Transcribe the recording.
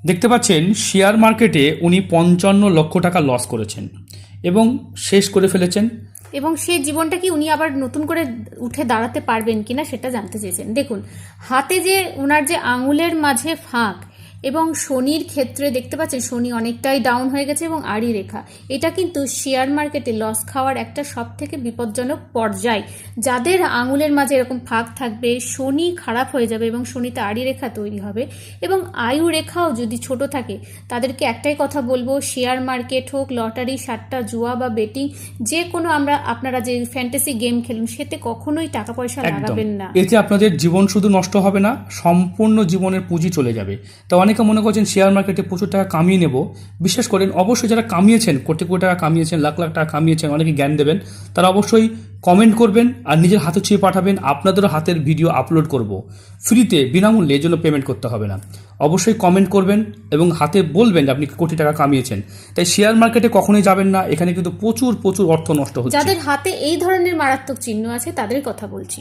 দেখতে পাচ্ছেন শেয়ার মার্কেটে উনি 55 লক্ষ টাকা লস করেছেন এবং শেষ করে ফেলেছেন। এবং সেই জীবনটা কি উনি আবার নতুন করে উঠে দাঁড়াতে পারবেন কিনা সেটা জানতে চেয়েছেন। দেখুন, হাতে যে ওনার যে আঙুলের মাঝে ফাঁক এবং শনির ক্ষেত্রে দেখতে পাচ্ছেন শনি অনেকটাই ডাউন হয়ে গেছে এবং আড়ি রেখা, এটা কিন্তু শেয়ার মার্কেটে লস খাওয়ার একটা সব থেকে বিপজ্জনক পর্যায়। যাদের আঙুলের মাঝে এরকম ফাঁক থাকবে, শনি খারাপ হয়ে যাবে এবং শনিতে আড়ি রেখা তৈরি হবে এবং আয়ু রেখাও যদি ছোট থাকে, তাদেরকে একটাই কথা বলবো, শেয়ার মার্কেট হোক, লটারি, সাট্টা, জুয়া বা বেটিং, যে কোনো আপনারা যে ফ্যান্টাসি গেম খেলুন, সেতে কখনোই টাকা পয়সা লাগাবেন না। এতে আপনাদের জীবন শুধু নষ্ট হবে না, সম্পূর্ণ জীবনের পুঁজি চলে যাবে। তো অনেকে মনে করছেন শেয়ার মার্কেটে প্রচুর টাকা কামিয়ে নেব। বিশ্বাস করেন, অবশ্যই যারা কামিয়েছেন, কোটি কোটি টাকা কামিয়েছেন, লাখ লাখ টাকা কামিয়েছেন, অনেকে জ্ঞান দেবেন, তারা অবশ্যই কমেন্ট করবেন আর নিজের হাতে ছুঁয়ে পাঠাবেন। আপনাদেরও হাতের ভিডিও আপলোড করব ফ্রিতে, বিনামূল্যে, এর জন্য পেমেন্ট করতে হবে না। অবশ্যই কমেন্ট করবেন এবং হাতে বলবেন আপনি কোটি টাকা কামিয়েছেন। তাই শেয়ার মার্কেটে কখনোই যাবেন না, এখানে কিন্তু প্রচুর প্রচুর অর্থ নষ্ট হচ্ছে। যাদের হাতে এই ধরনের মারাত্মক চিহ্ন আছে তাদের কথা বলছি।